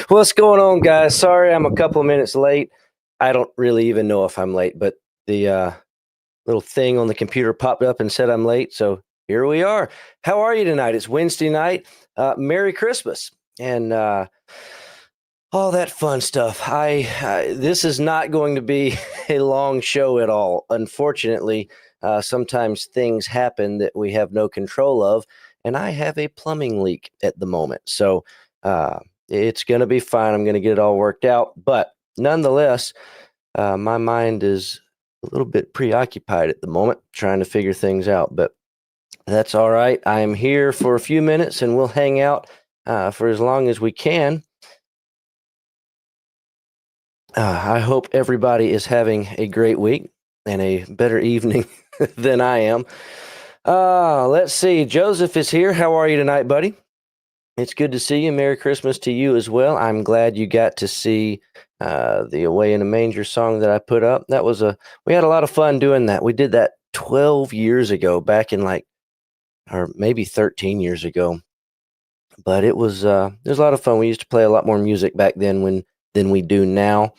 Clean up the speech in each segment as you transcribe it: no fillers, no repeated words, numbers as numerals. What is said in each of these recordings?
What's going on, guys? Sorry I'm a couple of minutes late. I don't really even know if I'm late, but the little thing on the computer popped up and said I'm late. So here we are. How are you tonight? It's Wednesday night. Merry Christmas and all that fun stuff. This is not going to be a long show at all. Unfortunately, sometimes things happen that we have no control of, and I have a plumbing leak at the moment. So it's going to be fine. I'm going to get it all worked out. But nonetheless, my mind is a little bit preoccupied at the moment, trying to figure things out. But that's all right. I am here for a few minutes, and we'll hang out for as long as we can. I hope everybody is having a great week and a better evening than I am. Let's see. Joseph is here. How are you tonight, buddy? It's good to see you. Merry Christmas to you as well. I'm glad you got to see the Away in a Manger song that I put up. We had a lot of fun doing that. We did that 12 years ago, back in or maybe 13 years ago. But it was a lot of fun. We used to play a lot more music back then than we do now.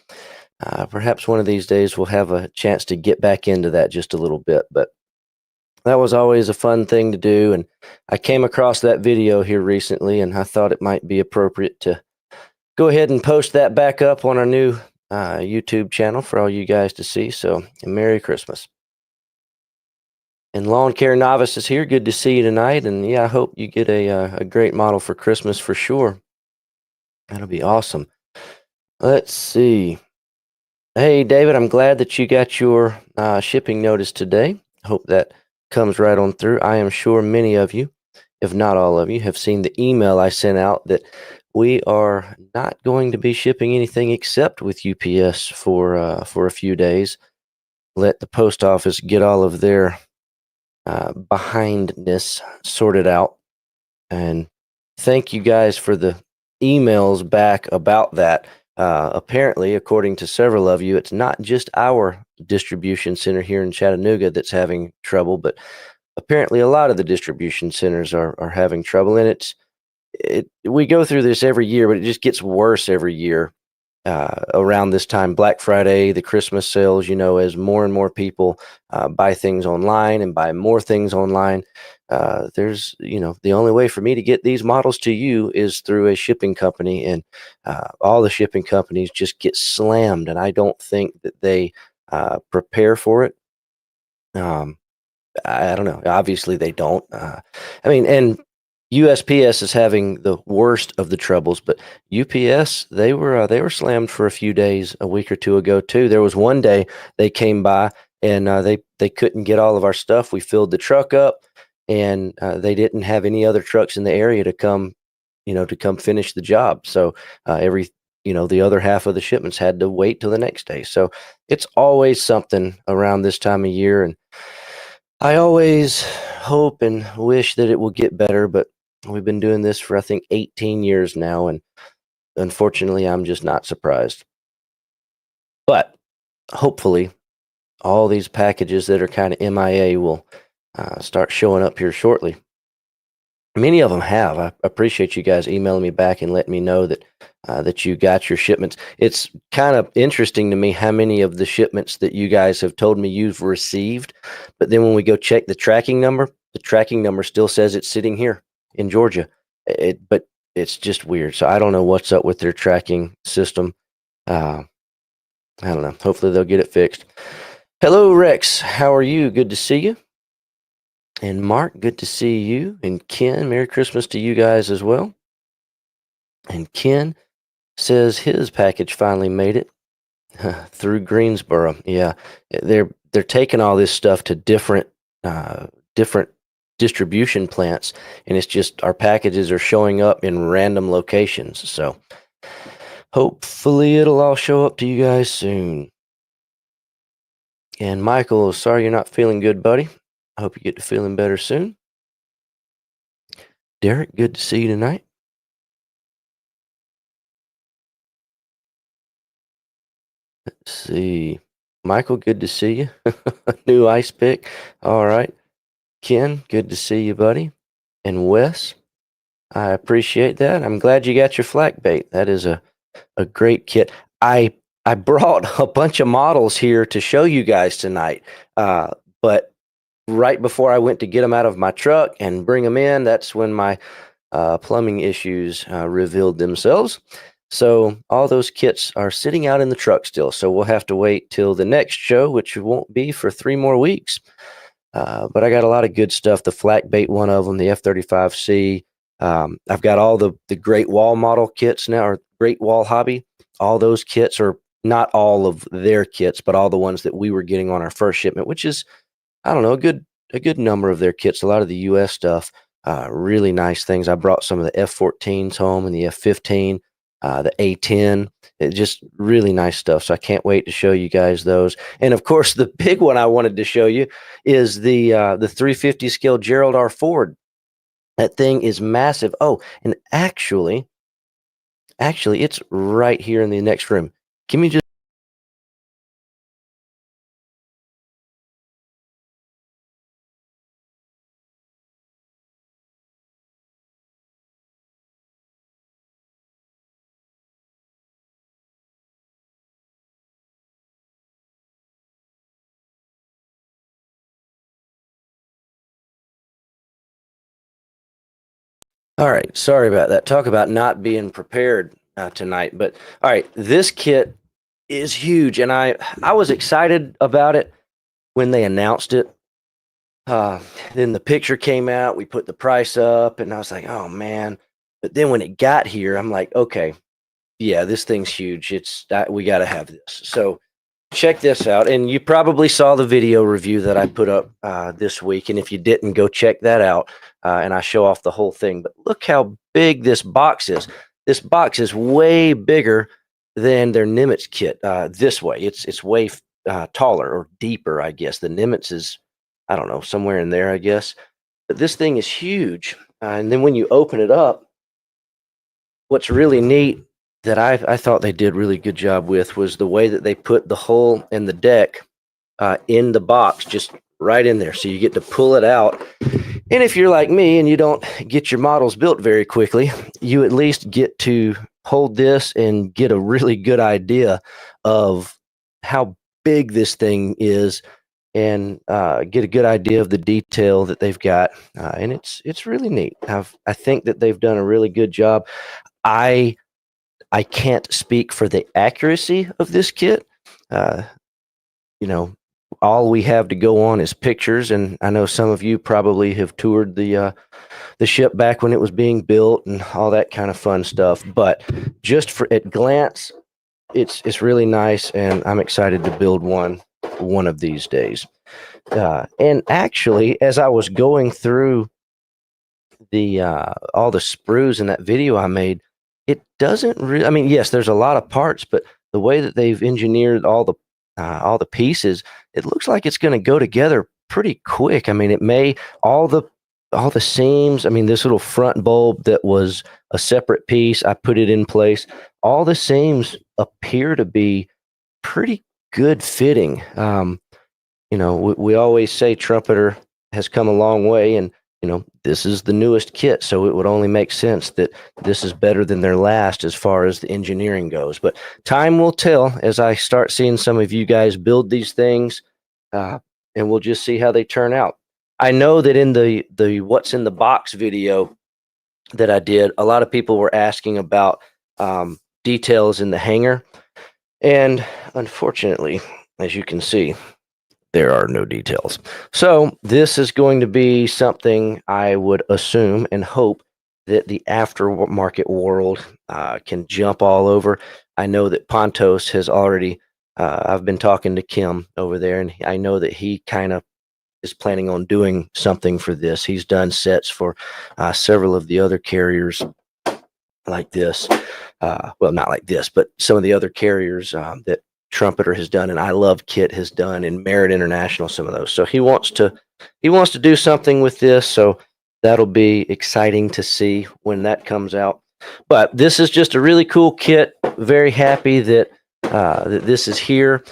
Perhaps one of these days we'll have a chance to get back into that just a little bit. But that was always a fun thing to do. And I came across that video here recently, and I thought it might be appropriate to go ahead and post that back up on our new YouTube channel for all you guys to see. So Merry Christmas. And Lawn Care Novice is here. Good to see you tonight. And yeah, I hope you get a great model for Christmas for sure. That'll be awesome. Let's see. Hey, David, I'm glad that you got your shipping notice today. Hope that comes right on through. I am sure many of you, if not all of you, have seen the email I sent out that we are not going to be shipping anything except with UPS for a few days. Let the post office get all of their behindness sorted out. And thank you guys for the emails back about that. Apparently, according to several of you, it's not just our distribution center here in Chattanooga that's having trouble, but apparently a lot of the distribution centers are having trouble. And we go through this every year, but it just gets worse every year around this time. Black Friday, the Christmas sales, as more and more people buy things online and buy more things online. There's, the only way for me to get these models to you is through a shipping company, and all the shipping companies just get slammed, and I don't think that they prepare for it. I don't know. Obviously, they don't. And USPS is having the worst of the troubles, but UPS, they were slammed for a few days a week or two ago too. There was one day they came by and they couldn't get all of our stuff. We filled the truck up, and they didn't have any other trucks in the area to come finish the job. So the other half of the shipments had to wait till the next day. So it's always something around this time of year, and I always hope and wish that it will get better, but we've been doing this for, I think, 18 years now, and unfortunately, I'm just not surprised. But hopefully, all these packages that are kind of MIA will start showing up here shortly. Many of them have. I appreciate you guys emailing me back and letting me know that you got your shipments. It's kind of interesting to me how many of the shipments that you guys have told me you've received, but then when we go check the tracking number still says it's sitting here in Georgia. But it's just weird. So I don't know what's up with their tracking system. I don't know. Hopefully they'll get it fixed. Hello, Rex. How are you? Good to see you. And Mark, good to see you. And Ken, Merry Christmas to you guys as well. And Ken says his package finally made it through Greensboro. Yeah, they're taking all this stuff to different distribution plants, and it's just our packages are showing up in random locations. So hopefully it'll all show up to you guys soon. And Michael, sorry you're not feeling good, buddy. I hope you get to feeling better soon. Derek, good to see you tonight. Let's see. Michael, good to see you. New ice pick. All right. Ken, good to see you, buddy. And Wes, I appreciate that. I'm glad you got your flak bait. That is a a great kit. I brought a bunch of models here to show you guys tonight, but right before I went to get them out of my truck and bring them in, that's when my plumbing issues revealed themselves. So all those kits are sitting out in the truck still. So we'll have to wait till the next show, which won't be for 3 more weeks. But I got a lot of good stuff. The flak bait, one of them, the F-35C. I've got all the Great Wall model kits now, or Great Wall Hobby. All those kits, or not all of their kits, but all the ones that we were getting on our first shipment, which is, I don't know, a good number of their kits. A lot of the U.S. stuff, really nice things. I brought some of the F-14s home and the F-15, the A-10. It just really nice stuff. So I can't wait to show you guys those. And of course, the big one I wanted to show you is the 350 scale Gerald R. Ford. That thing is massive. Oh, and actually, it's right here in the next room. Give me just. All right, sorry about that. Talk about not being prepared tonight. But all right, this kit is huge, and I was excited about it when they announced it. Then the picture came out, we put the price up, and I was like, oh man. But then when it got here, I'm like, okay, yeah, this thing's huge. We got to have this. So check this out. And you probably saw the video review that I put up this week. And if you didn't, go check that out. And I show off the whole thing. But look how big this box is. This box is way bigger than their Nimitz kit this way. It's way taller or deeper, I guess. The Nimitz is, I don't know, somewhere in there, I guess. But this thing is huge. And then when you open it up, what's really neat that I thought they did really good job with was the way that they put the hull and the deck in the box, just right in there. So you get to pull it out. And if you're like me and you don't get your models built very quickly, you at least get to hold this and get a really good idea of how big this thing is, and get a good idea of the detail that they've got. And it's really neat. I think that they've done a really good job. I can't speak for the accuracy of this kit. You know, all we have to go on is pictures, and I know some of you probably have toured the ship back when it was being built and all that kind of fun stuff. But just for at glance, it's really nice, and I'm excited to build one of these days. And actually, as I was going through the all the sprues in that video I made, it doesn't really. I mean, yes, there's a lot of parts, but the way that they've engineered all the pieces, it looks like it's going to go together pretty quick. I mean, it may all the seams. I mean, this little front bulb that was a separate piece, I put it in place. All the seams appear to be pretty good fitting. We always say Trumpeter has come a long way, and this is the newest kit, so it would only make sense that this is better than their last as far as the engineering goes. But time will tell as I start seeing some of you guys build these things, and we'll just see how they turn out. I know that in the what's in the box video that I did, a lot of people were asking about details in the hangar, and unfortunately, as you can see, there are no details. So this is going to be something I would assume and hope that the aftermarket world can jump all over. I know that Pontos has already, I've been talking to Kim over there, and I know that he kind of is planning on doing something for this. He's done sets for several of the other carriers like this. Well, not like this, but some of the other carriers that Trumpeter has done, and I Love Kit has done, and Merit International, some of those. So he wants to do something with this. So that'll be exciting to see when that comes out. But this is just a really cool kit. Very happy that that this is here.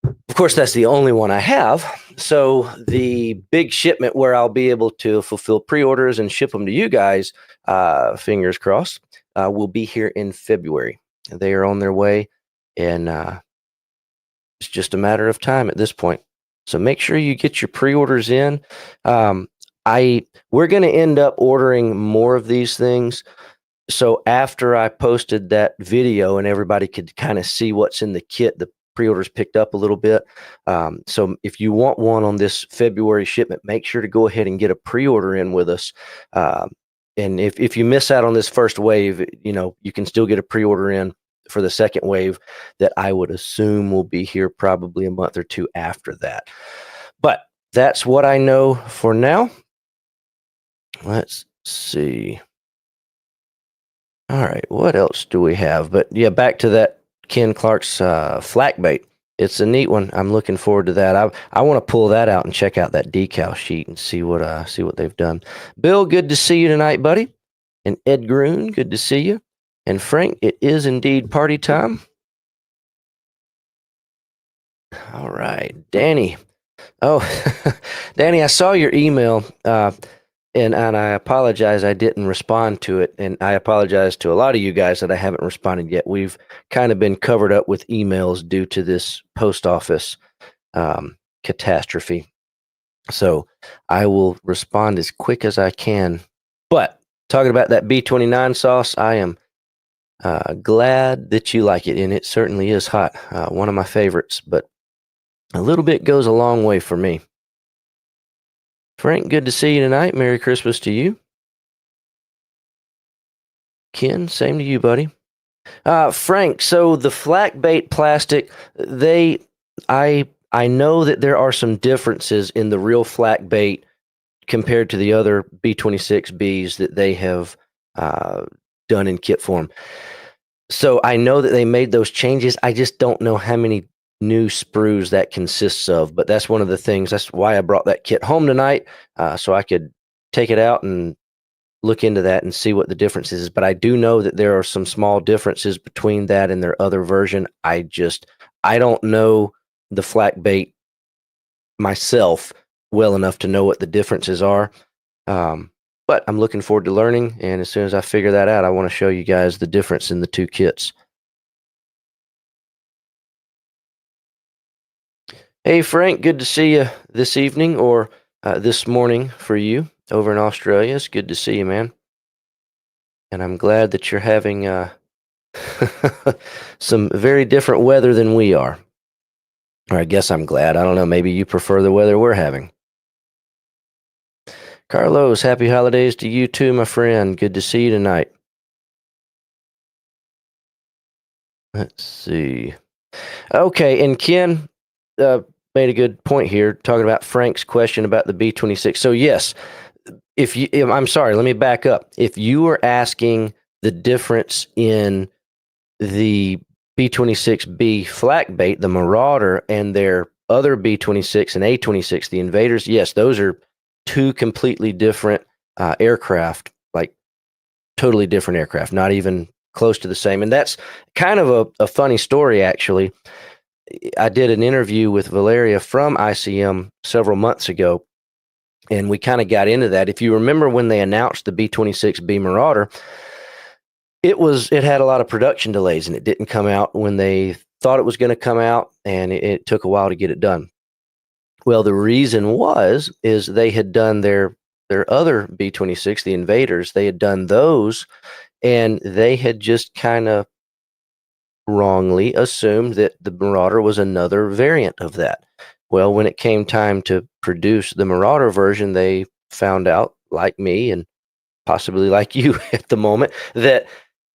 Of course, that's the only one I have. So the big shipment where I'll be able to fulfill pre-orders and ship them to you guys, fingers crossed, will be here in February. They are on their way, and it's just a matter of time at this point. So make sure you get your pre-orders in. Um, we're going to end up ordering more of these things. So after I posted that video and everybody could kind of see what's in the kit, the pre-orders picked up a little bit. So if you want one on this February shipment, make sure to go ahead and get a pre-order in with us. Um, and if you miss out on this first wave, you can still get a pre-order in for the second wave that I would assume will be here probably a month or two after that. But that's what I know for now. Let's see. All right, what else do we have? But yeah, back to that Ken Clark's flak bait. It's a neat one. I'm looking forward to that. I want to pull that out and check out that decal sheet and see what they've done. Bill, good to see you tonight, buddy. And Ed Groon, good to see you. And Frank, it is indeed party time. All right, Danny. Oh, Danny, I saw your email. And I apologize I didn't respond to it. And I apologize to a lot of you guys that I haven't responded yet. We've kind of been covered up with emails due to this post office catastrophe. So I will respond as quick as I can. But talking about that B29 sauce, I am glad that you like it. And it certainly is hot. One of my favorites, but a little bit goes a long way for me. Frank, good to see you tonight. Merry Christmas to you. Ken, same to you, buddy. Frank, so the flak bait plastic, I know that there are some differences in the real flak bait compared to the other B26Bs that they have done in kit form. So I know that they made those changes. I just don't know how many new sprues that consists of, but that's one of the things. That's why I brought that kit home tonight, so I could take it out and look into that and see what the difference is. But I do know that there are some small differences between that and their other version. I don't know the flak bait myself well enough to know what the differences are. But I'm looking forward to learning. And as soon as I figure that out, I want to show you guys the difference in the two kits. Hey, Frank, good to see you this evening or this morning for you over in Australia. It's good to see you, man. And I'm glad that you're having some very different weather than we are. Or I guess I'm glad. I don't know. Maybe you prefer the weather we're having. Carlos, happy holidays to you too, my friend. Good to see you tonight. Let's see. Okay, and Ken made a good point here talking about Frank's question about the B26. So yes, I'm sorry, let me back up. If you were asking the difference in the B26B flak bait, the Marauder, and their other B26 and A26, the Invaders, yes, those are two completely different aircraft, like totally different aircraft, not even close to the same. And that's kind of a funny story, actually. I did an interview with Valeria from ICM several months ago, and we kind of got into that. If you remember when they announced the B26B Marauder, it had a lot of production delays, and it didn't come out when they thought it was going to come out, and it took a while to get it done. Well, the reason is they had done their other B26, the Invaders. They had done those, and they had just kind of wrongly assumed that the Marauder was another variant of that. Well, when it came time to produce the Marauder version, they found out, like me and possibly like you at the moment, that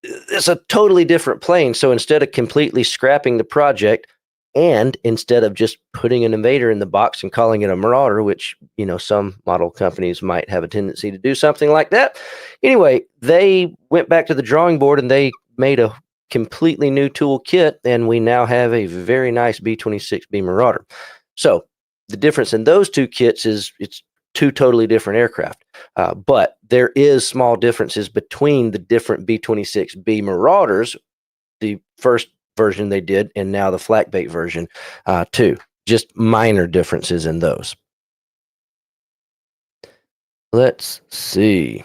it's a totally different plane. So instead of completely scrapping the project, and instead of just putting an Invader in the box and calling it a Marauder, which, some model companies might have a tendency to do something like that. Anyway, they went back to the drawing board and they made a completely new tool kit, and we now have a very nice B26B Marauder. So the difference in those two kits is it's two totally different aircraft. But there is small differences between the different B26B Marauders, the first version they did, and now the flak bait version too. Just minor differences in those. Let's see.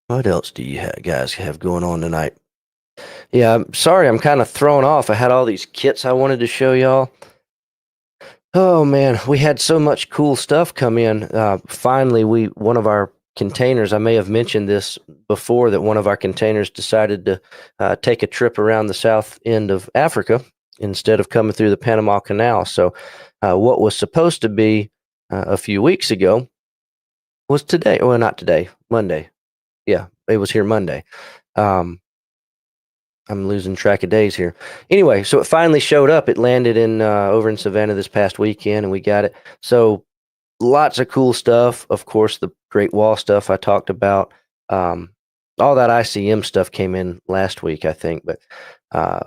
What else do you guys have going on tonight? Yeah, I'm sorry, I'm kind of thrown off. I had all these kits I wanted to show y'all. Oh man, we had so much cool stuff come in. Finally, one of our containers. I may have mentioned this before that one of our containers decided to take a trip around the south end of Africa instead of coming through the Panama Canal. So, what was supposed to be a few weeks ago was today. Well, not today, Monday. Yeah, it was here Monday. Um, I'm losing track of days here. Anyway, so it finally showed up. It landed in over in Savannah this past weekend, and we got it. So lots of cool stuff. Of course, the Great Wall stuff I talked about. Um, all that ICM stuff came in last week, I think, but uh,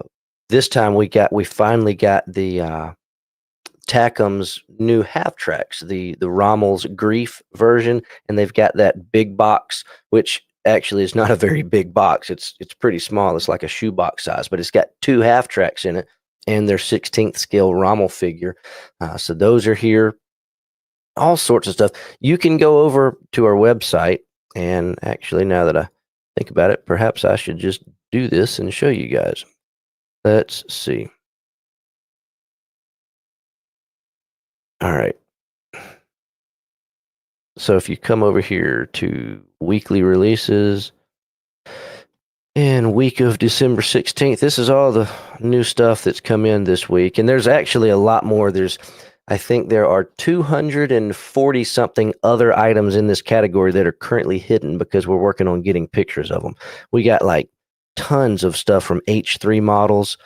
this time we finally got the Tacom's new half tracks, the Rommel's Grief version, and they've got that big box, which actually is not a very big box. It's pretty small. It's like a shoebox size, but it's got two half tracks in it and their 16th scale Rommel figure. So those are here. All sorts of stuff. You can go over to our website, and actually, now that I think about it, perhaps I should just do this and show you guys. Let's see. All right. So if you come over here to weekly releases and week of December 16th, this is all the new stuff that's come in this week. And there's actually a lot more. I think there are 240 something other items in this category that are currently hidden because we're working on getting pictures of them. We got like tons of stuff from H3 models,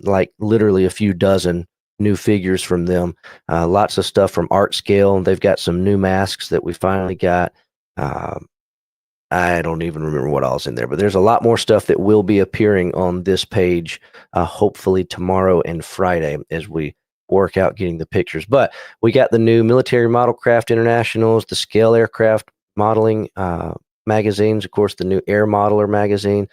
like literally a few dozen new figures from them. Lots of stuff from Art Scale. They've got some new masks that we finally got. I don't even remember what all's in there, but there's a lot more stuff that will be appearing on this page, hopefully tomorrow and Friday as we work out getting the pictures. But we got the new Military Model Craft Internationals, the Scale Aircraft Modeling magazines, of course, the new Air Modeler magazine,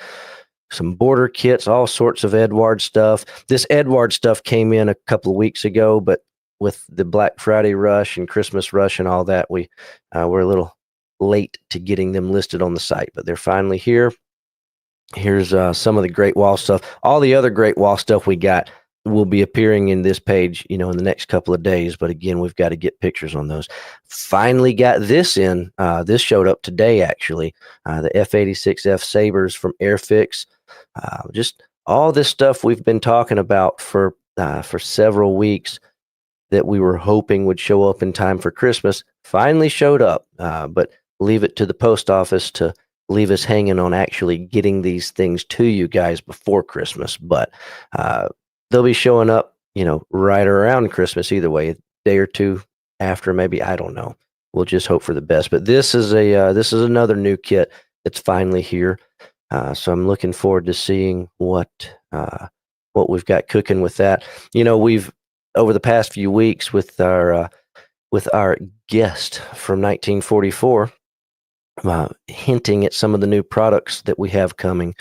some border kits, all sorts of Edward stuff. This Edward stuff came in a couple of weeks ago, but with the Black Friday rush and Christmas rush and all that, we're a little late to getting them listed on the site, but they're finally here. Here's some of the Great Wall stuff. All the other Great Wall stuff we got will be appearing in this page, in the next couple of days. But again, we've got to get pictures on those. Finally got this in. This showed up today, actually. The F-86F Sabres from Airfix. Just all this stuff we've been talking about for several weeks that we were hoping would show up in time for Christmas finally showed up. But leave it to the post office to leave us hanging on actually getting these things to you guys before Christmas. But they'll be showing up, right around Christmas either way, a day or two after, maybe. I don't know. We'll just hope for the best. But this is another new kit that's finally here. So I'm looking forward to seeing what we've got cooking with that. We've over the past few weeks with our guest from 1944. Hinting at some of the new products that we have coming,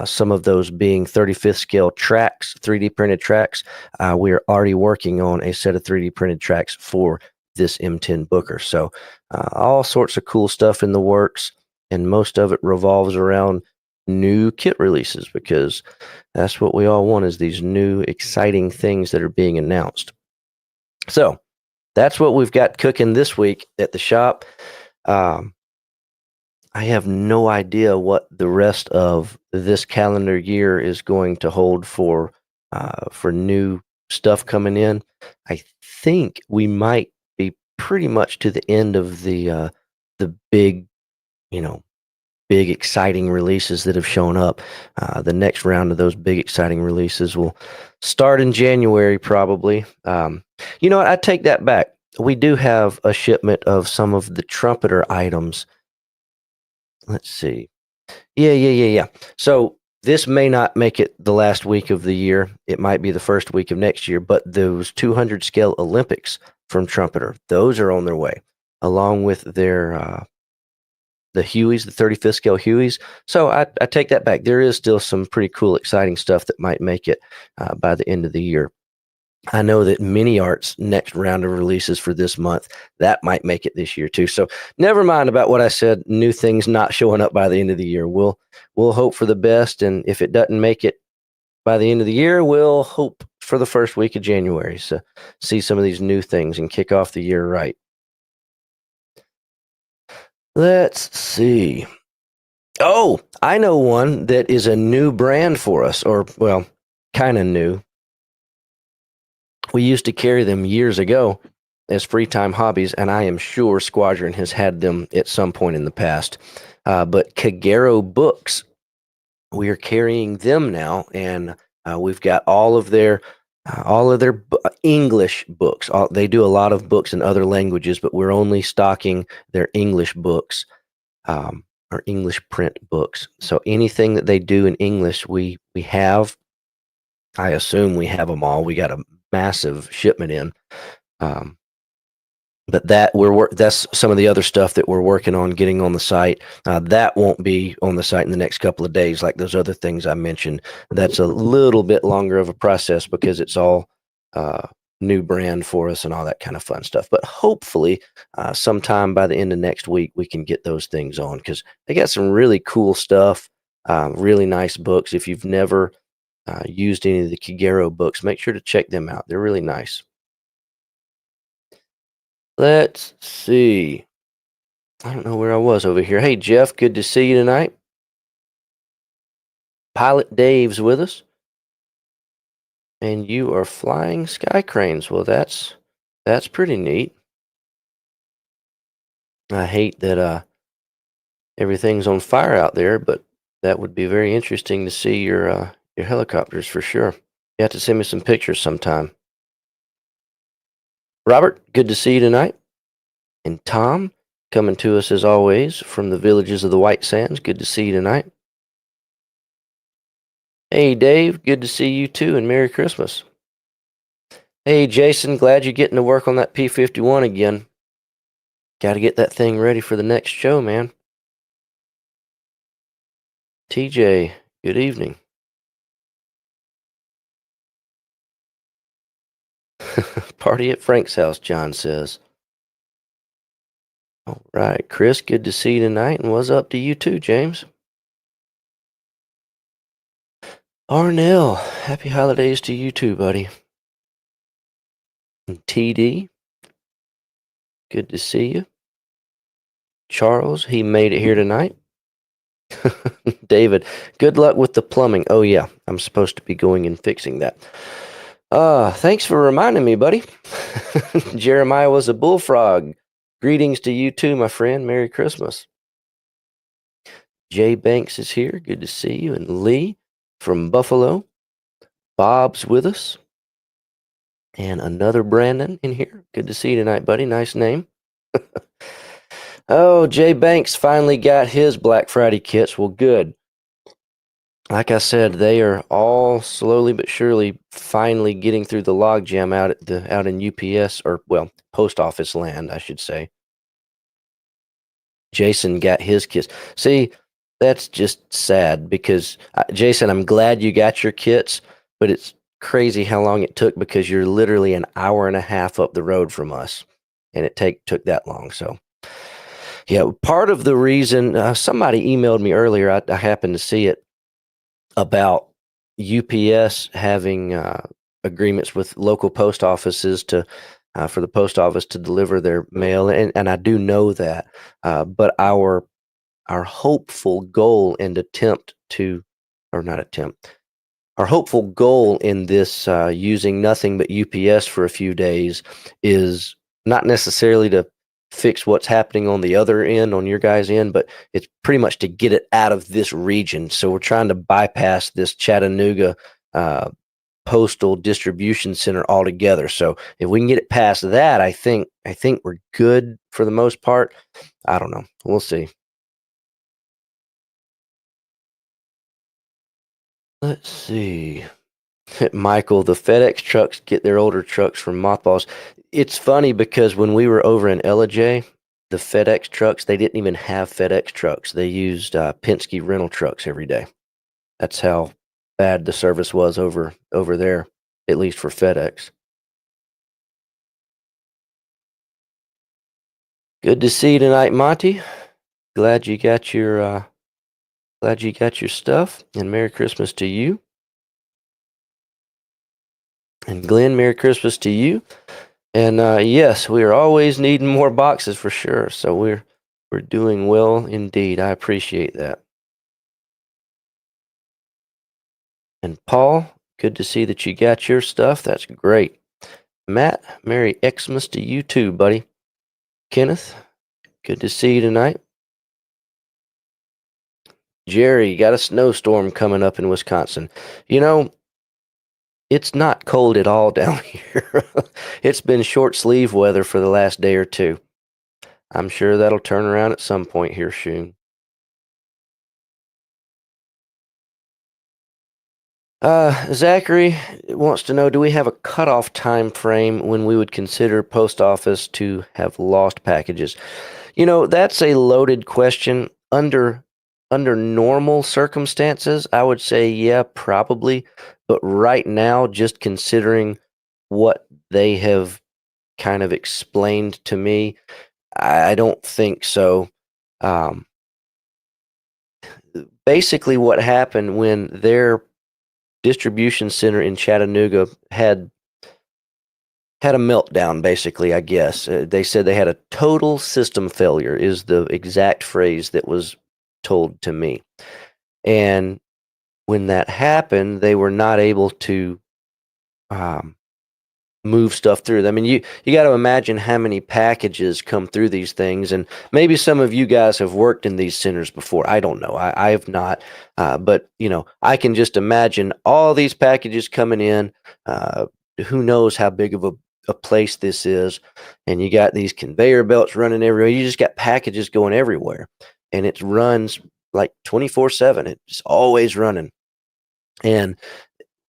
some of those being 35th scale tracks, 3D printed tracks. We are already working on a set of 3D printed tracks for this M10 Booker. So all sorts of cool stuff in the works, and most of it revolves around new kit releases because that's what we all want, is these new exciting things that are being announced. So that's what we've got cooking this week at the shop. I have no idea what the rest of this calendar year is going to hold for new stuff coming in. I think we might be pretty much to the end of the big, big exciting releases that have shown up. The next round of those big exciting releases will start in January, probably. I take that back. We do have a shipment of some of the trumpeter items. Let's see. Yeah. So this may not make it the last week of the year. It might be the first week of next year, but those 200 scale Olympics from Trumpeter, those are on their way, along with their the Hueys, the 35th scale Hueys. So I take that back. There is still some pretty cool, exciting stuff that might make it by the end of the year. I know that Mini Art's next round of releases for this month, that might make it this year too. So never mind about what I said, new things not showing up by the end of the year. We'll hope for the best, and if it doesn't make it by the end of the year, we'll hope for the first week of January. So see some of these new things and kick off the year right. Let's see. Oh, I know one that is a new brand for us, or well, kind of new. We used to carry them years ago as free time hobbies, and I am sure Squadron has had them at some point in the past. But Kagero Books, we are carrying them now, and we've got all of their English books. They do a lot of books in other languages, but we're only stocking their English books, or English print books. So anything that they do in English, we have. I assume we have them all. We got a massive shipment in. Um, but that's some of the other stuff that we're working on getting on the site. That won't be on the site in the next couple of days, like those other things I mentioned. That's a little bit longer of a process because it's all new brand for us and all that kind of fun stuff. But hopefully, sometime by the end of next week, we can get those things on because they got some really cool stuff, really nice books. If you've never used any of the Kagero books, make sure to check them out. They're really nice. Let's see. I don't know where I was over here. Hey, Jeff, good to see you tonight. Pilot Dave's with us, and you are flying sky cranes. Well, that's pretty neat. I hate that everything's on fire out there, but that would be very interesting to see your helicopters for sure. You have to send me some pictures sometime. Robert, good to see you tonight. And Tom, coming to us as always from the villages of the White Sands. Good to see you tonight. Hey, Dave, good to see you too, and Merry Christmas. Hey, Jason, glad you're getting to work on that P-51 again. Got to get that thing ready for the next show, man. TJ, good evening. Party at Frank's house, John says. All right, Chris, good to see you tonight, and what's up to you too, James? Arnell, happy holidays to you too, buddy. And TD, good to see you. Charles, he made it here tonight. David, good luck with the plumbing. Oh yeah, I'm supposed to be going and fixing that. Thanks for reminding me, buddy. Jeremiah was a bullfrog. Greetings to you too, my friend. Merry Christmas. Jay Banks is here. Good to see you. And Lee from Buffalo. Bob's with us. And another Brandon in here. Good to see you tonight, buddy. Nice name. Oh, Jay Banks finally got his Black Friday kits. Well, good. Like I said, they are all slowly but surely finally getting through the logjam out in UPS, or well, post office land, I should say. Jason got his kits. See, that's just sad because Jason, I'm glad you got your kits, but it's crazy how long it took because you're literally an hour and a half up the road from us, and it took that long. So, yeah, part of the reason somebody emailed me earlier, I happened to see it about UPS having agreements with local post offices to for the post office to deliver their mail, and I do know that, but our hopeful goal and attempt to, or not attempt, our hopeful goal in this using nothing but UPS for a few days is not necessarily to fix what's happening on the other end, on your guys' end, but it's pretty much to get it out of this region. So we're trying to bypass this Chattanooga postal distribution center altogether. So if we can get it past that, I think we're good for the most part. I don't know. We'll see. Let's see. Michael, the FedEx trucks get their older trucks from mothballs. It's funny because when we were over in LJ, the FedEx trucks, they didn't even have FedEx trucks. They used Penske rental trucks every day. That's how bad the service was over there, at least for FedEx. Good to see you tonight, Monty. Glad you got your stuff, and Merry Christmas to you. And Glenn, Merry Christmas to you. And yes, we are always needing more boxes for sure. So we're doing well indeed. I appreciate that. And Paul, good to see that you got your stuff. That's great. Matt, Merry Xmas to you too, buddy. Kenneth, good to see you tonight. Jerry, you got a snowstorm coming up in Wisconsin. You know, it's not cold at all down here. It's been short sleeve weather for the last day or two. I'm sure that'll turn around at some point here soon. Zachary wants to know, do we have a cutoff time frame when we would consider post office to have lost packages? You know, that's a loaded question. Under normal circumstances, I would say, yeah, probably. But right now, just considering what they have kind of explained to me, I don't think so. Basically, what happened when their distribution center in Chattanooga had a meltdown, basically, I guess. They said they had a total system failure, is the exact phrase that was told to me. And when that happened, they were not able to move stuff through. I mean, you got to imagine how many packages come through these things, and maybe some of you guys have worked in these centers before. I don't know. I have not, but you know, I can just imagine all these packages coming in. Who knows how big of a place this is, and you got these conveyor belts running everywhere. You just got packages going everywhere, and it runs like 24/7. It's always running, and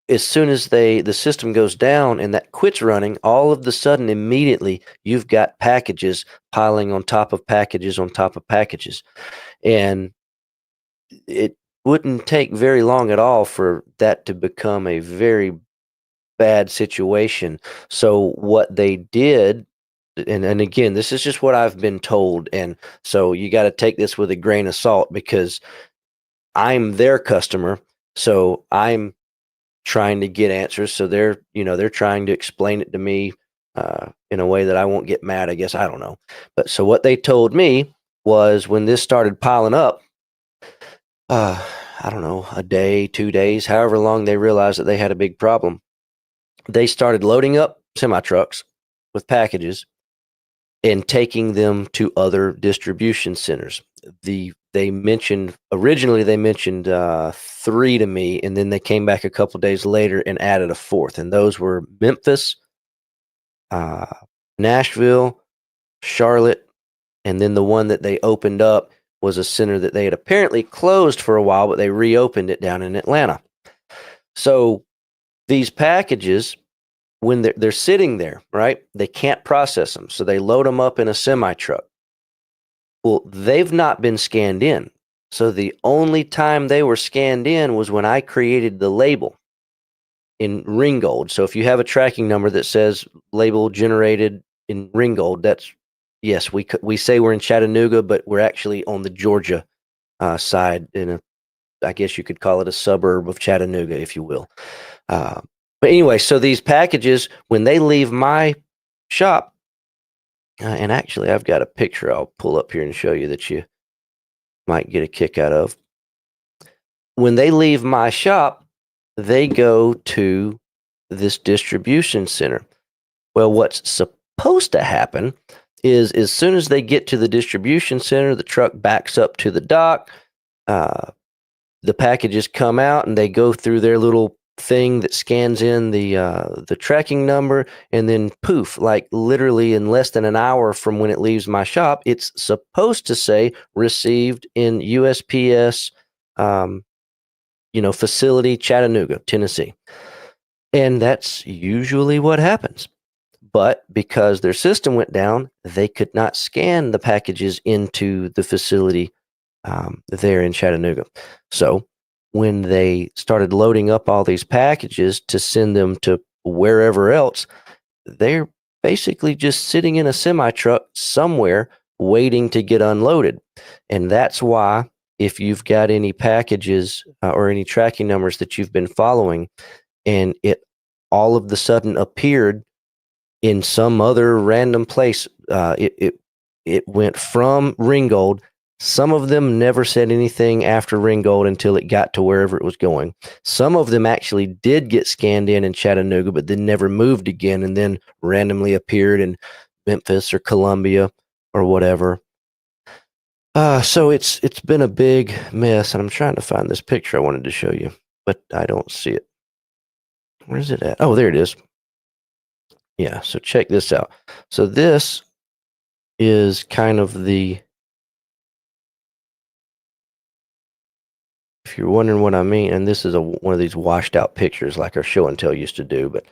as soon as the system goes down and that quits running, all of the sudden, immediately, you've got packages piling on top of packages on top of packages. And it wouldn't take very long at all for that to become a very bad situation. So what they did, and again, this is just what I've been told, and so you got to take this with a grain of salt because I'm their customer, so I'm trying to get answers. So they're trying to explain it to me in a way that I won't get mad, I guess. I don't know. But so what they told me was when this started piling up, I don't know, a day, 2 days, however long they realized that they had a big problem, they started loading up semi trucks with packages and taking them to other distribution centers. Originally they mentioned 3 to me, and then they came back a couple days later and added a 4th, and those were Memphis, Nashville, Charlotte, and then the one that they opened up was a center that they had apparently closed for a while, but they reopened it down in Atlanta. So these packages, when they're sitting there, right, they can't process them, so they load them up in a semi truck. Well, they've not been scanned in. So the only time they were scanned in was when I created the label in Ringgold. So if you have a tracking number that says label generated in Ringgold, that's, yes, we say we're in Chattanooga, but we're actually on the Georgia side I guess you could call it a suburb of Chattanooga, if you will. But anyway, so these packages, when they leave my shop, and actually, I've got a picture I'll pull up here and show you that you might get a kick out of. When they leave my shop, they go to this distribution center. Well, what's supposed to happen is as soon as they get to the distribution center, the truck backs up to the dock, the packages come out, and they go through their little thing that scans in the tracking number, and then poof, like literally in less than an hour from when it leaves my shop, it's supposed to say received in USPS facility, Chattanooga, Tennessee. And that's usually what happens. But because their system went down, they could not scan the packages into the facility there in Chattanooga. So when they started loading up all these packages to send them to wherever else, they're basically just sitting in a semi truck somewhere waiting to get unloaded. And that's why, if you've got any packages or any tracking numbers that you've been following, and it all of the sudden appeared in some other random place, it went from Ringgold. Some of them never said anything after Ringgold until it got to wherever it was going. Some of them actually did get scanned in Chattanooga, but then never moved again, and then randomly appeared in Memphis or Columbia or whatever. So it's been a big mess, and I'm trying to find this picture I wanted to show you, but I don't see it. Where's it at? Oh, there it is. Yeah, so check this out. So this is kind of the, if you're wondering what I mean, and this is one of these washed out pictures like our show and tell used to do. But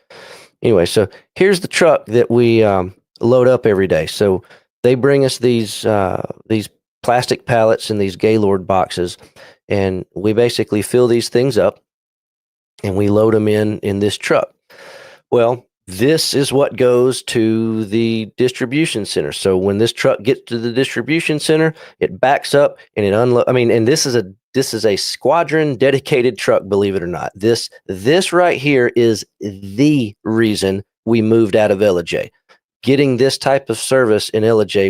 anyway, so here's the truck that we load up every day. So they bring us these plastic pallets and these Gaylord boxes, and we basically fill these things up and we load them in this truck. Well, this is what goes to the distribution center. So when this truck gets to the distribution center, it backs up and it unloads. I mean, and this is a Squadron dedicated truck, believe it or not. This right here is the reason we moved out of Ellijay. Getting this type of service in Ellijay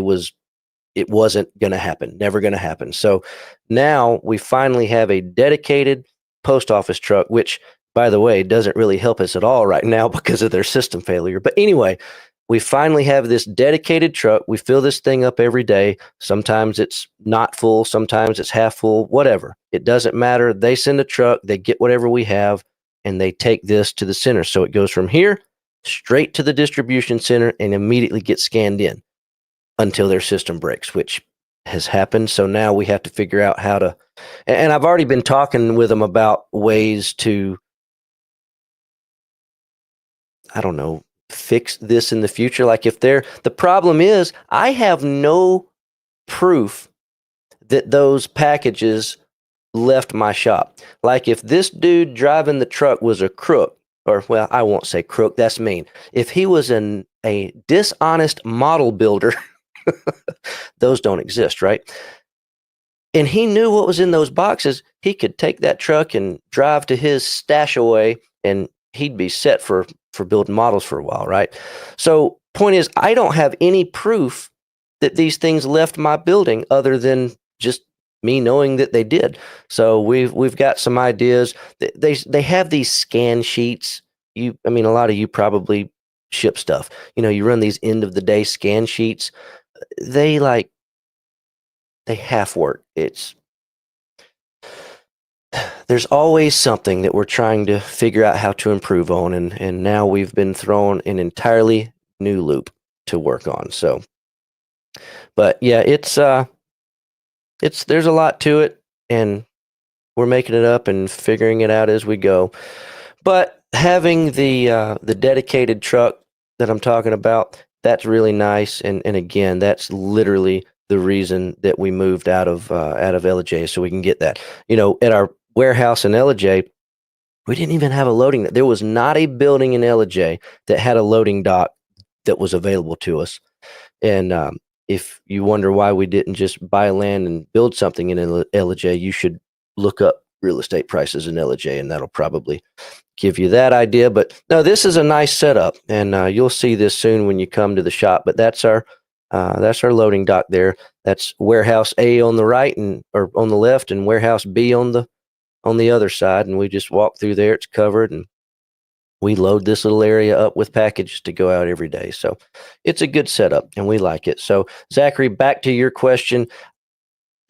wasn't going to happen, never going to happen. So now we finally have a dedicated post office truck, which, by the way, doesn't really help us at all right now because of their system failure. But anyway, we finally have this dedicated truck. We fill this thing up every day. Sometimes it's not full, sometimes it's half full, whatever. It doesn't matter. They send a truck, they get whatever we have, and they take this to the center. So it goes from here straight to the distribution center and immediately gets scanned in until their system breaks, which has happened. So now we have to figure out how to, and I've already been talking with them about ways to, I don't know, fix this in the future. Like if the problem is, I have no proof that those packages left my shop. Like if this dude driving the truck was a crook, or well, I won't say crook, that's mean. If he was a dishonest model builder, those don't exist, right? And he knew what was in those boxes, he could take that truck and drive to his stash away and he'd be set for building models for a while, right? So point is, I don't have any proof that these things left my building other than just me knowing that they did. So we've got some ideas. They have these scan sheets. I mean, a lot of you probably ship stuff. You run these end of the day scan sheets. They half work. There's always something that we're trying to figure out how to improve on, and now we've been thrown an entirely new loop to work on. So, but yeah, it's there's a lot to it, and we're making it up and figuring it out as we go. But having the dedicated truck that I'm talking about, that's really nice, and again, that's literally the reason that we moved out of Ellijay, so we can get that. At our warehouse in Ellijay, we didn't even have a loading. There was not a building in Ellijay that had a loading dock that was available to us. And if you wonder why we didn't just buy land and build something in Ellijay, you should look up real estate prices in Ellijay, and that'll probably give you that idea. But no, this is a nice setup, and you'll see this soon when you come to the shop. But that's our loading dock there. That's warehouse A on the right or on the left, and warehouse B on the other side. And we just walk through there. It's covered, and we load this little area up with packages to go out every day. So it's a good setup, and we like it. So Zachary, back to your question.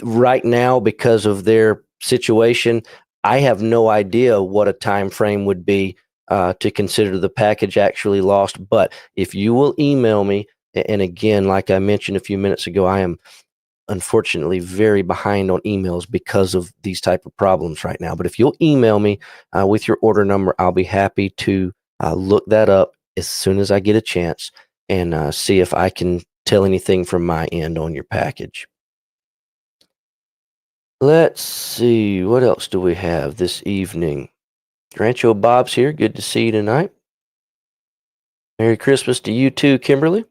Right now, because of their situation, I have no idea what a time frame would be to consider the package actually lost. But if you will email me, and again, like I mentioned a few minutes ago, I am unfortunately very behind on emails because of these type of problems right now. But if you'll email me with your order number, I'll be happy to look that up as soon as I get a chance and see if I can tell anything from my end on your package. Let's see, what else do we have this evening? Rancho Bob's here. Good to see you tonight. Merry Christmas to you too, Kimberly.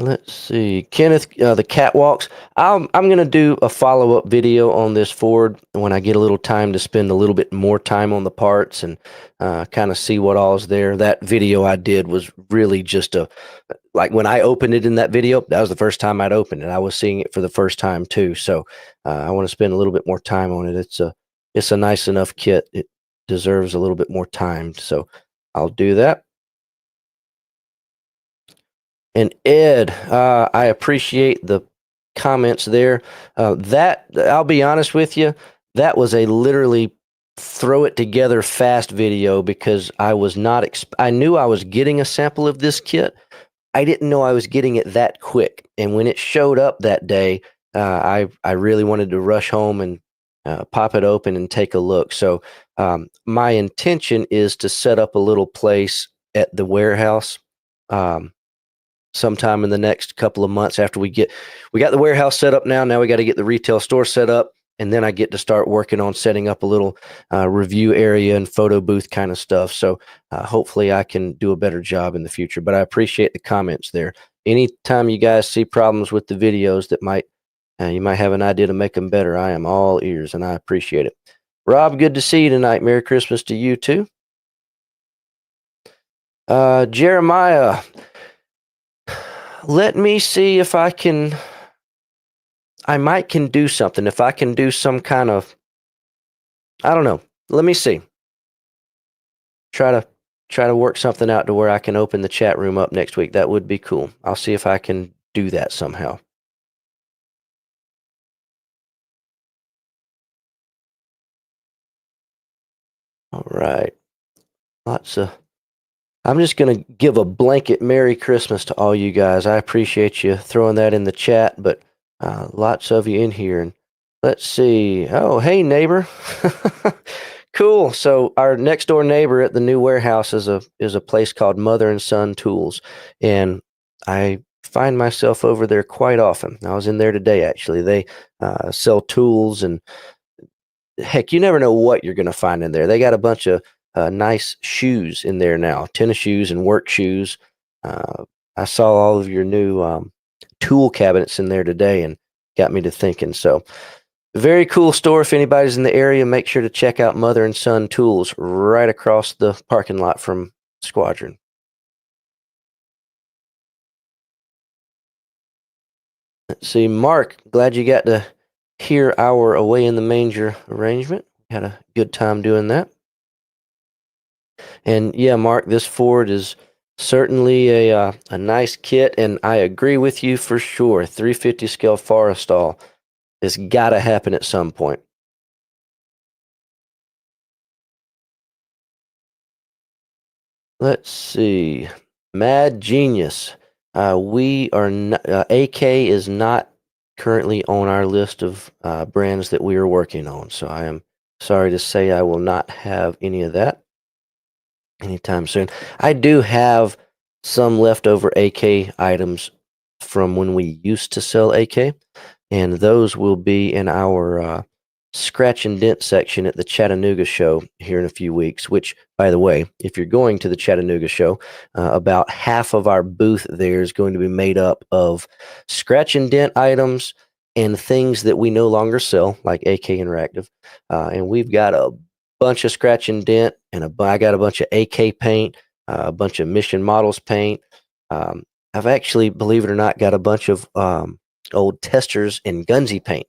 Let's see, Kenneth, the catwalks. I'm gonna do a follow up video on this Ford when I get a little time to spend a little bit more time on the parts and kind of see what all's there. That video I did was really just a like when I opened it in that video. That was the first time I'd opened it. I was seeing it for the first time too. So I want to spend a little bit more time on it. It's a nice enough kit. It deserves a little bit more time. So I'll do that. And Ed, I appreciate the comments there. That I'll be honest with you, that was a literally throw it together fast video because I was not. I knew I was getting a sample of this kit. I didn't know I was getting it that quick. And when it showed up that day, I really wanted to rush home and pop it open and take a look. So my intention is to set up a little place at the warehouse. Sometime in the next couple of months after we got the warehouse set up now we got to get the retail store set up, and then I get to start working on setting up a little review area and photo booth kind of stuff. So hopefully I can do a better job in the future, but I appreciate the comments there. Anytime you guys see problems with the videos that you might have an idea to make them better, I am all ears and I appreciate it. Rob, good to see you tonight. Merry Christmas to you too. Jeremiah, let me see if I might can do something. If I can do some kind of, I don't know. Let me see. Try to work something out to where I can open the chat room up next week. That would be cool. I'll see if I can do that somehow. All right. I'm just going to give a blanket Merry Christmas to all you guys. I appreciate you throwing that in the chat, but lots of you in here. And let's see. Oh, hey, neighbor. Cool. So our next door neighbor at the new warehouse is a place called Mother and Son Tools. And I find myself over there quite often. I was in there today, actually. They sell tools, and heck, you never know what you're going to find in there. They got a bunch of nice shoes in there now, tennis shoes and work shoes. I saw all of your new tool cabinets in there today and got me to thinking. So, very cool store. If anybody's in the area, make sure to check out Mother and Son Tools right across the parking lot from Squadron. Let's see, Mark, glad you got to hear our Away in the Manger arrangement. Had a good time doing that. And yeah, Mark, this Ford is certainly a nice kit, and I agree with you for sure. 350 scale Forrestal has got to happen at some point. Let's see, Mad Genius. We are not, AK is not currently on our list of brands that we are working on, so I am sorry to say I will not have any of that anytime soon. I do have some leftover AK items from when we used to sell AK, and those will be in our scratch and dent section at the Chattanooga show here in a few weeks, which, by the way, if you're going to the Chattanooga show, about half of our booth there is going to be made up of scratch and dent items and things that we no longer sell, like AK Interactive. And we've got a bunch of scratch and dent, and I got a bunch of AK paint, a bunch of Mission Models paint. I've actually, believe it or not, got a bunch of old Testers and Gunsy paint.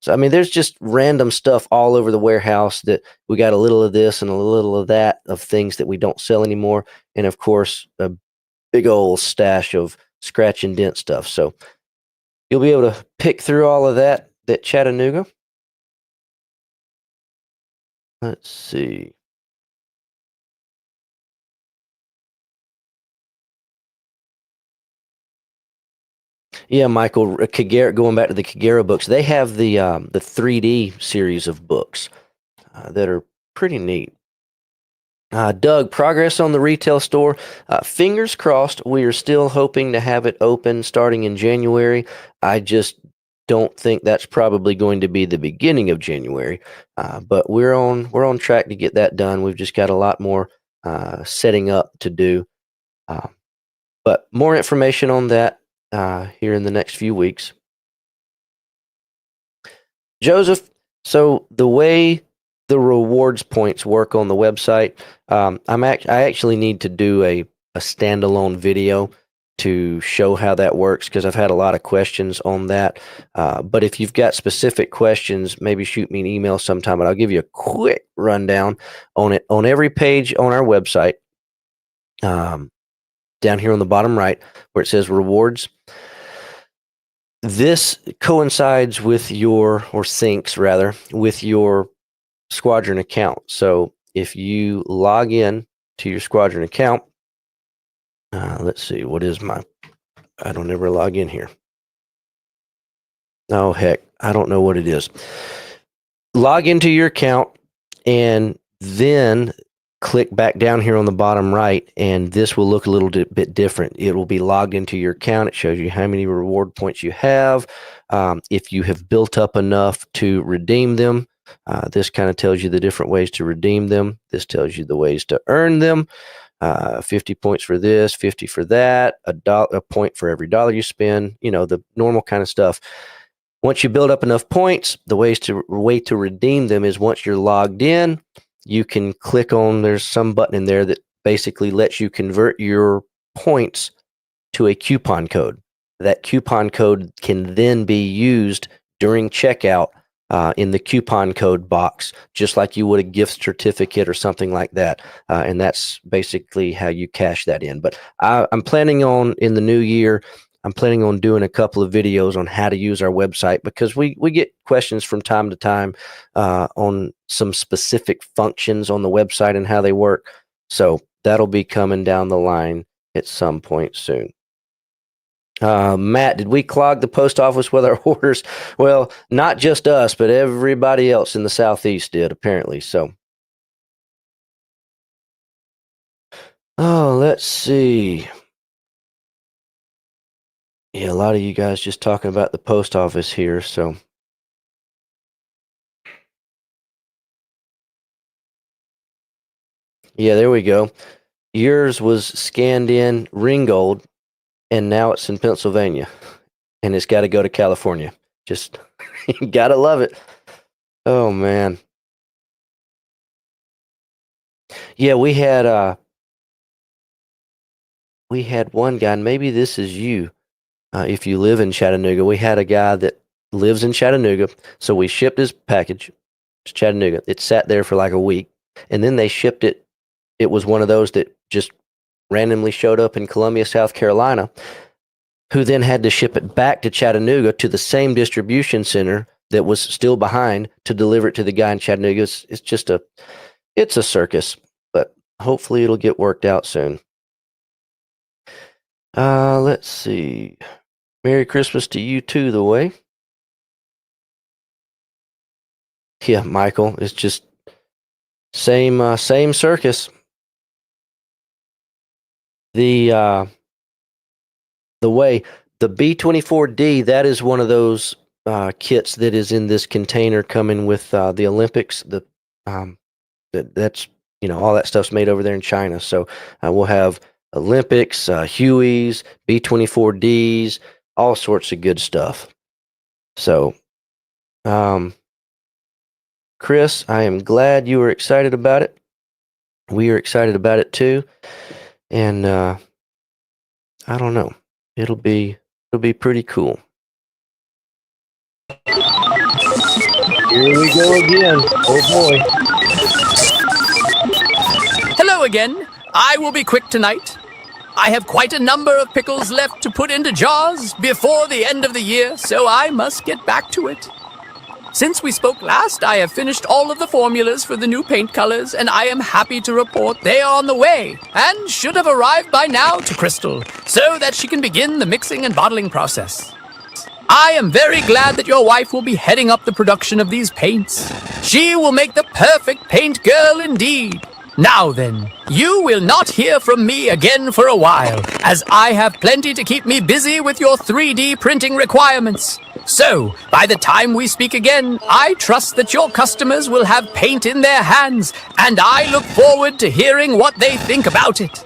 So, I mean, there's just random stuff all over the warehouse that we got a little of this and a little of that of things that we don't sell anymore. And of course, a big old stash of scratch and dent stuff. So you'll be able to pick through all of that at Chattanooga. Let's see. Yeah, Michael, Kagera, going back to the Kagera books, they have the 3D series of books that are pretty neat. Doug, progress on the retail store. Fingers crossed. We are still hoping to have it open starting in January. I just don't think that's probably going to be the beginning of January, but we're on track to get that done. We've just got a lot more setting up to do. But more information on that here in the next few weeks. Joseph, so the way the rewards points work on the website, I actually need to do a standalone video to show how that works because I've had a lot of questions on that. But if you've got specific questions, maybe shoot me an email sometime, but I'll give you a quick rundown on it. On every page on our website, down here on the bottom right where it says rewards, this coincides with or syncs rather, with your Squadron account. So if you log in to your Squadron account, let's see, I don't ever log in here. Oh, heck, I don't know what it is. Log into your account and then click back down here on the bottom right, and this will look a little bit different. It will be logged into your account. It shows you how many reward points you have. If you have built up enough to redeem them, this kind of tells you the different ways to redeem them. This tells you the ways to earn them. 50 points for this, 50 for that, a point for every dollar you spend, the normal kind of stuff. Once you build up enough points, the way to redeem them is once you're logged in, you can click on, there's some button in there that basically lets you convert your points to a coupon code. That coupon code can then be used during checkout in the coupon code box, just like you would a gift certificate or something like that. And that's basically how you cash that in. But I'm planning on, in the new year, I'm planning on doing a couple of videos on how to use our website because we get questions from time to time on some specific functions on the website and how they work. So that'll be coming down the line at some point soon. Matt, did we clog the post office with our orders? Well, not just us, but everybody else in the Southeast did, apparently. So, let's see. Yeah, a lot of you guys just talking about the post office here. So, yeah, there we go. Yours was scanned in Ringgold, and now it's in Pennsylvania, and it's got to go to California. Just gotta love it. Oh man. Yeah, we had one guy, and maybe this is you. If you live in Chattanooga, we had a guy that lives in Chattanooga, so we shipped his package to Chattanooga. It sat there for like a week, and then they shipped it. It was one of those that just randomly showed up in Columbia, South Carolina, who then had to ship it back to Chattanooga to the same distribution center that was still behind to deliver it to the guy in Chattanooga. It's a circus, but hopefully it'll get worked out soon. Let's see. Merry Christmas to you too, the way. Yeah, Michael, it's just same circus. The way the B-24D, that is one of those kits that is in this container coming with the Olympics. That's all that stuff's made over there in China. So we'll have Olympics, Hueys, B-24Ds, all sorts of good stuff. So, Chris, I am glad you were excited about it. We are excited about it too, and I don't know, it'll be pretty cool. Here we go again. Oh boy. Hello again. I will be quick tonight. I have quite a number of pickles left to put into jars before the end of the year, so I must get back to it. Since we spoke last, I have finished all of the formulas for the new paint colors, and I am happy to report they are on the way and should have arrived by now to Crystal, so that she can begin the mixing and bottling process. I am very glad that your wife will be heading up the production of these paints. She will make the perfect paint girl indeed. Now then, you will not hear from me again for a while, as I have plenty to keep me busy with your 3D printing requirements. So, by the time we speak again, I trust that your customers will have paint in their hands, and I look forward to hearing what they think about it.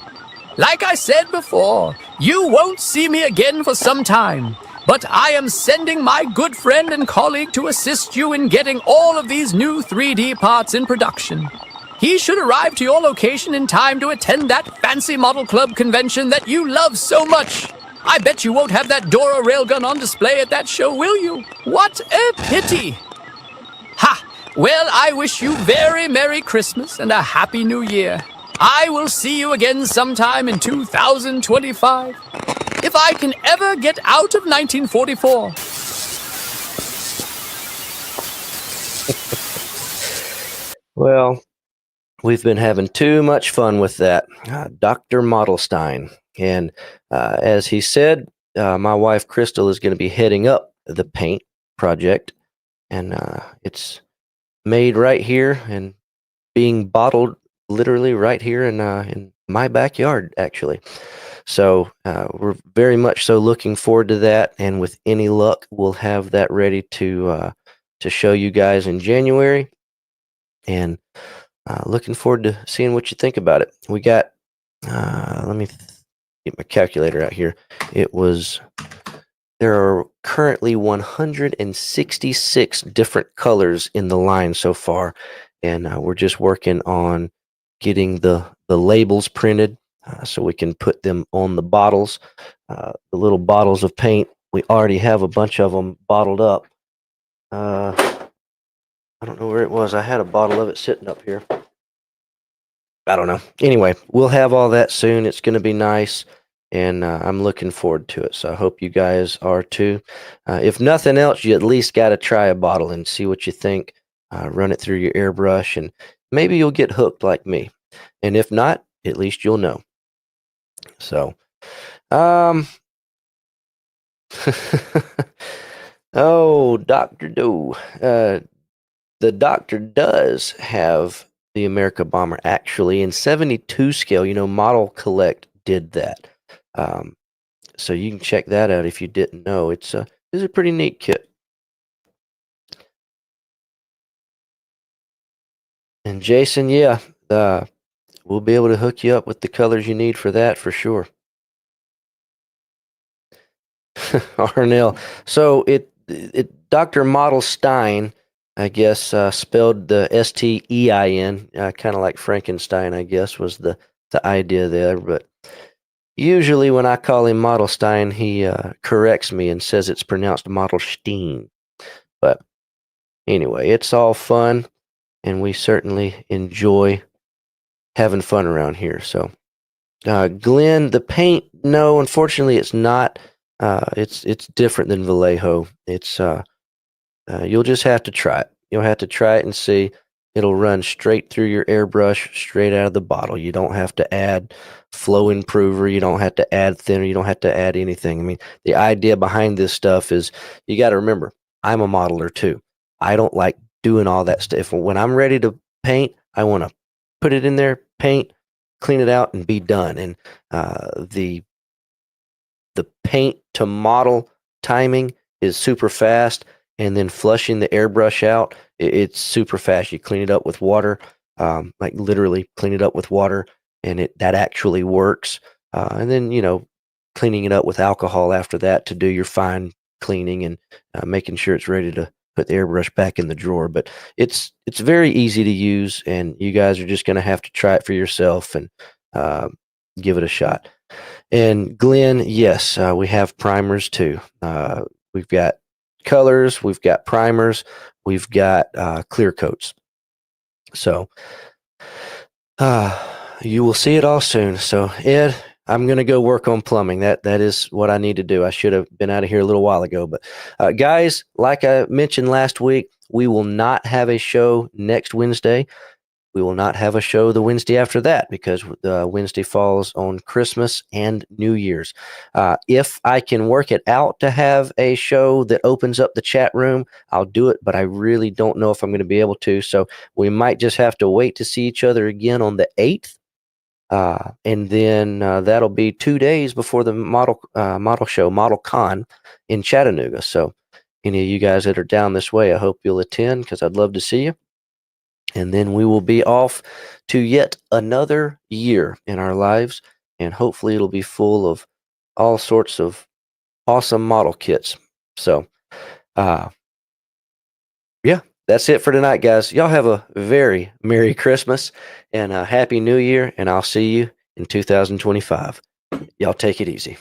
Like I said before, you won't see me again for some time, but I am sending my good friend and colleague to assist you in getting all of these new 3D parts in production. He should arrive to your location in time to attend that fancy model club convention that you love so much. I bet you won't have that Dora railgun on display at that show, will you? What a pity! Ha! Well, I wish you very Merry Christmas and a Happy New Year. I will see you again sometime in 2025. If I can ever get out of 1944. Well, we've been having too much fun with that. Dr. Modelstein. And as he said, my wife Crystal is going to be heading up the paint project. And it's made right here and being bottled literally right here in my backyard, actually. So we're very much so looking forward to that. And with any luck, we'll have that ready to show you guys in January. And looking forward to seeing what you think about it. We got, let me get my calculator out here. There are currently 166 different colors in the line so far. And we're just working on getting the labels printed so we can put them on the bottles. The little bottles of paint, we already have a bunch of them bottled up. I don't know where it was. I had a bottle of it sitting up here. I don't know. Anyway, we'll have all that soon. It's going to be nice, and I'm looking forward to it. So I hope you guys are too. If nothing else, you at least got to try a bottle and see what you think. Run it through your airbrush, and maybe you'll get hooked like me. And if not, at least you'll know. So, oh, Dr. Doe. The Doctor does have the America Bomber actually in 72 scale. Model Collect did that. So you can check that out if you didn't know. It's a pretty neat kit. And Jason, yeah, we'll be able to hook you up with the colors you need for that for sure. Arnell. So it Dr. Modelstein, I guess, spelled the Stein, kind of like Frankenstein, I guess, was the idea there. But usually when I call him Modelstein, he corrects me and says it's pronounced Modelstein. But anyway, it's all fun, and we certainly enjoy having fun around here. So, Glenn, the paint, no, unfortunately, it's not. It's different than Vallejo. It's you'll just have to try it. You'll have to try it and see. It'll run straight through your airbrush, straight out of the bottle. You don't have to add flow improver. You don't have to add thinner. You don't have to add anything. I mean, the idea behind this stuff is you got to remember, I'm a modeler too. I don't like doing all that stuff. When I'm ready to paint, I want to put it in there, paint, clean it out, and be done. And the paint to model timing is super fast, and then flushing the airbrush out, it's super fast. You clean it up with water, like literally clean it up with water, and that actually works. And then cleaning it up with alcohol after that to do your fine cleaning and making sure it's ready to put the airbrush back in the drawer. But it's very easy to use, and you guys are just going to have to try it for yourself and give it a shot. And Glenn, yes, we have primers too. We've got colors, we've got primers, we've got clear coats. So you will see it all soon. So Ed, I'm going to go work on plumbing. That is what I need to do. I should have been out of here a little while ago. But guys, like I mentioned last week, we will not have a show next Wednesday. We will not have a show the Wednesday after that because the Wednesday falls on Christmas and New Year's. If I can work it out to have a show that opens up the chat room, I'll do it, but I really don't know if I'm going to be able to. So we might just have to wait to see each other again on the 8th. And then that'll be 2 days before the model show, Model Con in Chattanooga. So any of you guys that are down this way, I hope you'll attend because I'd love to see you. And then we will be off to yet another year in our lives. and hopefully it'll be full of all sorts of awesome model kits. So, uh, yeah, that's it for tonight, guys. Y'all have a very Merry Christmas and a Happy New Year, and I'll see you in 2025. Y'all take it easy.